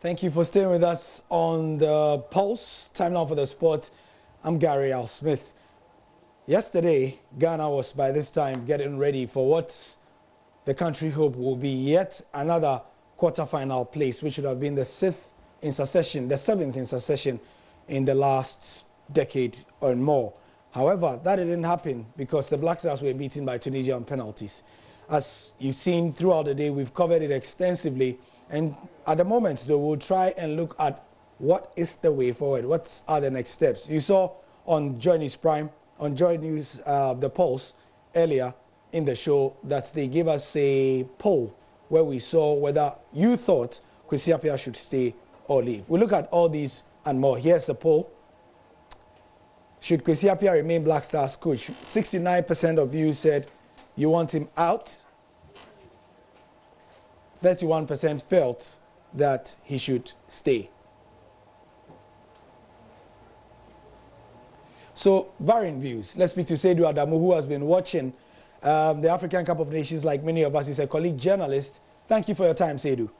Thank you for staying with us on the Pulse. Time now for the sport. I'm Gary Al Smith. Yesterday, Ghana was by this time getting ready for what the country hope will be yet another quarter-final place, which would have been the seventh in succession in the last decade or more. However, that didn't happen because the Black Stars were beaten by Tunisia on penalties. As you've seen throughout the day, we've covered it extensively. And at the moment, though, we'll try and look at what is the way forward. What are the next steps? You saw on JoyNews Prime, on JoyNews, the Pulse, earlier in the show, that they gave us a poll where we saw whether you thought Kwesi Appiah should stay or leave. We'll look at all these and more. Here's the poll. Should Kwesi Appiah remain Black Stars coach? 69% of you said you want him out. 31% felt that he should stay. So, varying views. Let's speak to Seydou Adamu, who has been watching the African Cup of Nations like many of us. He's a colleague journalist. Thank you for your time, Seydou.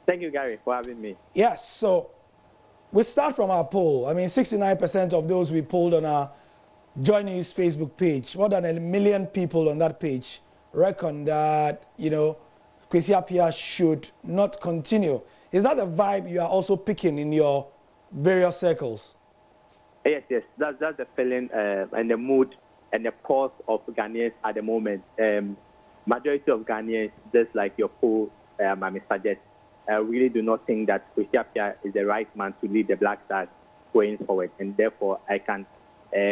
Thank you, Gary, for having me. Yes, so we start from our poll. I mean, 69% of those we polled on our JoyNews Facebook page, more than 1 million people on that page, reckon that, Kwesi Appiah should not continue. Is that the vibe you are also picking in your various circles? Yes. That's the feeling and the mood and the pulse of Ghanaians at the moment. Majority of Ghanaians, just like your poll suggest, really do not think that Kwesi Appiah is the right man to lead the Black Stars going forward. And therefore, I can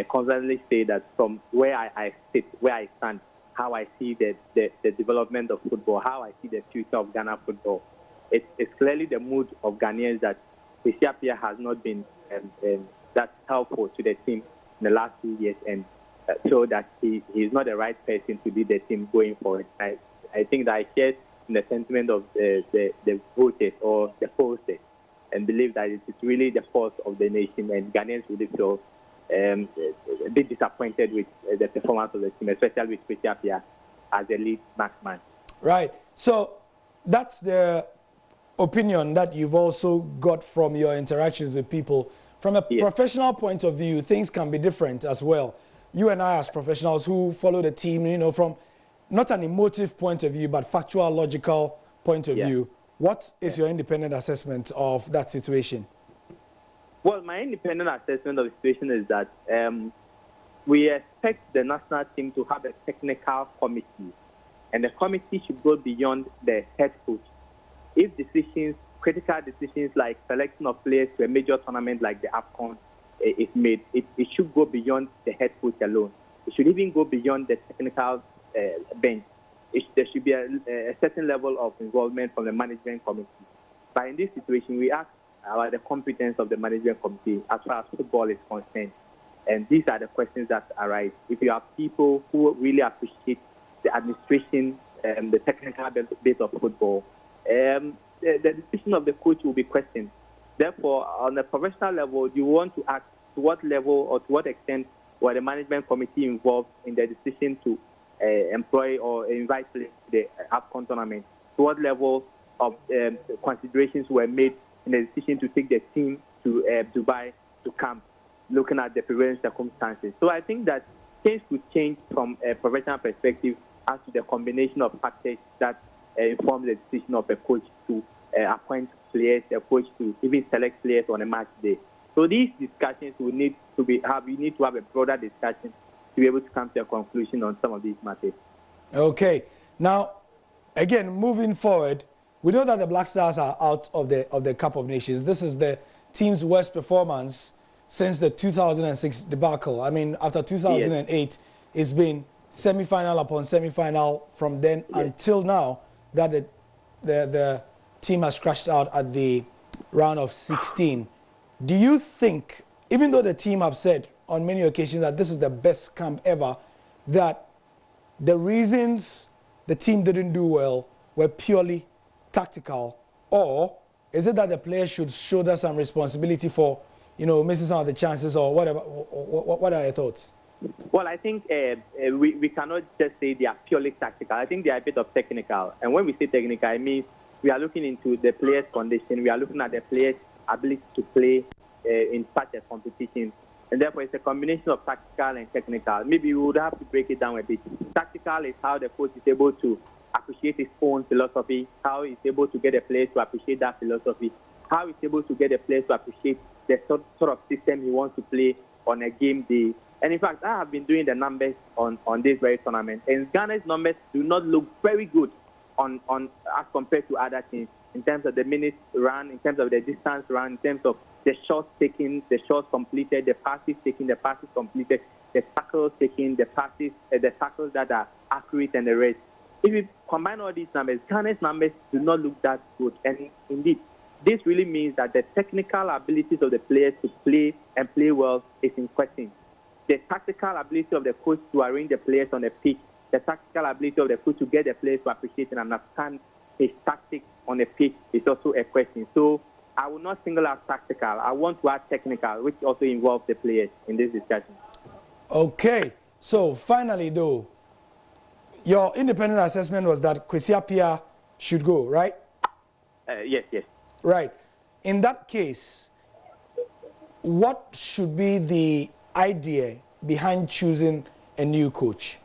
confidently say that from where I sit, where I stand, how I see the development of football, how I see the future of Ghana football. It's clearly the mood of Ghanaians that Kwesi Appiah has not been that helpful to the team in the last 2 years, and so that he is not the right person to lead the team going forward. I think that I share in the sentiment of the voters or the pollsters, and believe that it is really the force of the nation, and Ghanaians really feel a bit disappointed with the performance of the team, especially with Kwesi Appiah as the lead marksman. Right. So that's the opinion that you've also got from your interactions with people. From a professional point of view, things can be different as well. You and I, as professionals who follow the team, from not an emotive point of view, but factual, logical point of view, what is your independent assessment of that situation? Well, my independent assessment of the situation is that we expect the national team to have a technical committee, and the committee should go beyond the head coach. If critical decisions like selection of players to a major tournament like the AFCON is made, it should go beyond the head coach alone. It should even go beyond the technical bench. There should be a certain level of involvement from the management committee. But in this situation, we ask about the competence of the management committee as far as football is concerned. And these are the questions that arise. If you have people who really appreciate the administration and the technical bit of football, the decision of the coach will be questioned. Therefore, on a professional level, you want to ask to what level or to what extent were the management committee involved in the decision to employ or invite the AFCON tournament? To what level of considerations were made in the decision to take the team to Dubai to camp, looking at the prevailing circumstances? So I think that things could change from a professional perspective as to the combination of factors that inform the decision of a coach to appoint players, a coach to even select players on a match day. So these discussions we need to have a broader discussion to be able to come to a conclusion on some of these matters. Okay. Now, again, moving forward, we know that the Black Stars are out of the Cup of Nations. This is the team's worst performance since the 2006 debacle. I mean, after 2008, it's been semi-final upon semi-final from then until now that the team has crashed out at the round of 16. Do you think, even though the team have said on many occasions that this is the best camp ever, that the reasons the team didn't do well were purely tactical, or is it that the players should shoulder some responsibility for, missing some of the chances or whatever? What are your thoughts? Well, I think we cannot just say they are purely tactical. I think they are a bit of technical. And when we say technical, I mean we are looking into the players' condition. We are looking at the players' ability to play in such a competition. And therefore, it's a combination of tactical and technical. Maybe we would have to break it down a bit. Tactical is how the coach is able to appreciate his own philosophy, how he's able to get the players to appreciate that philosophy, how he's able to get the players to appreciate the sort of system he wants to play on a game day. And in fact, I have been doing the numbers on this very tournament, and Ghana's numbers do not look very good on as compared to other teams in terms of the minutes run, in terms of the distance run, in terms of the shots taken, the shots completed, the passes taken, the passes completed, the tackles taken, the passes, the tackles that are accurate, and the rest. If you combine all these numbers, Ghana's numbers do not look that good. And indeed, this really means that the technical abilities of the players to play and play well is in question. The tactical ability of the coach to arrange the players on the pitch, the tactical ability of the coach to get the players to appreciate and understand his tactics on the pitch is also a question. So I will not single out tactical. I want to add technical, which also involves the players in this discussion. Okay. So finally, though, your independent assessment was that Kwesi Appiah should go, right? Yes. Right. In that case, what should be the idea behind choosing a new coach?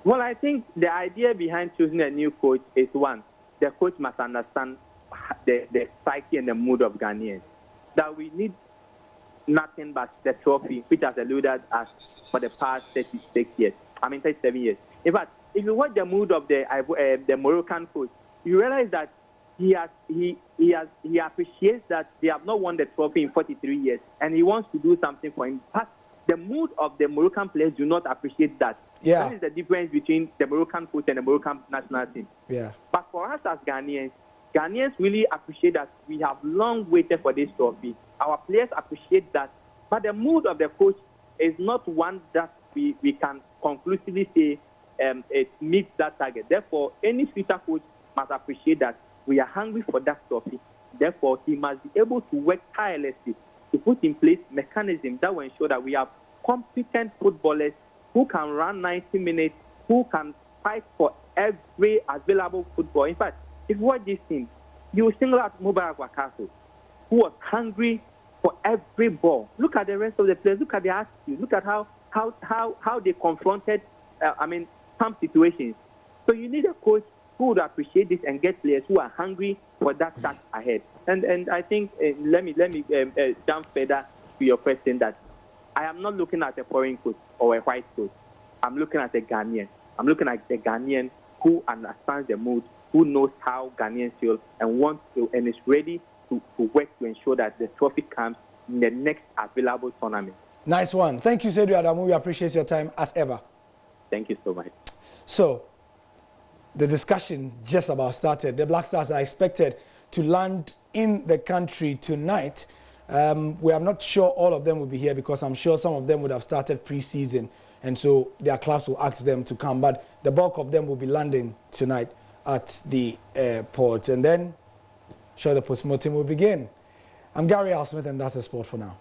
Well, I think the idea behind choosing a new coach is one, the coach must understand the psyche and the mood of Ghanaians. That we need nothing but the trophy, which has eluded us for the past 37 years. In fact, if you watch the mood of the Moroccan coach, you realize that he appreciates that they have not won the trophy in 43 years, and he wants to do something for him. But the mood of the Moroccan players do not appreciate that. Yeah. That is the difference between the Moroccan coach and the Moroccan national team. Yeah. But for us as Ghanaians really appreciate that we have long waited for this trophy. Our players appreciate that. But the mood of the coach is not one that we can conclusively say it meets that target. Therefore, any future coach must appreciate that we are hungry for that trophy. Therefore, he must be able to work tirelessly to put in place mechanisms that will ensure that we have competent footballers who can run 90 minutes, who can fight for every available football. In fact, if you watch this team, you will single out Mubarak Wakaso, who was hungry for every ball. Look at the rest of the players. Look at their attitude. Look at how they confronted, some situations. So you need a coach who would appreciate this and get players who are hungry for that task ahead. And I think let me jump further to your question that I am not looking at a foreign coach or a white coach. I'm looking at a Ghanaian. I'm looking at a Ghanaian who understands the mood, who knows how Ghanaians feel, and is ready to work to ensure that the trophy comes in the next available tournament. Nice one. Thank you, Seydou Adamu. We appreciate your time as ever. Thank you so much. So, the discussion just about started. The Black Stars are expected to land in the country tonight. We are not sure all of them will be here because I'm sure some of them would have started pre-season, and so their clubs will ask them to come. But the bulk of them will be landing tonight at the airport, and then sure the post-mortem will begin. I'm Gary Al Smith, and that's the sport for now.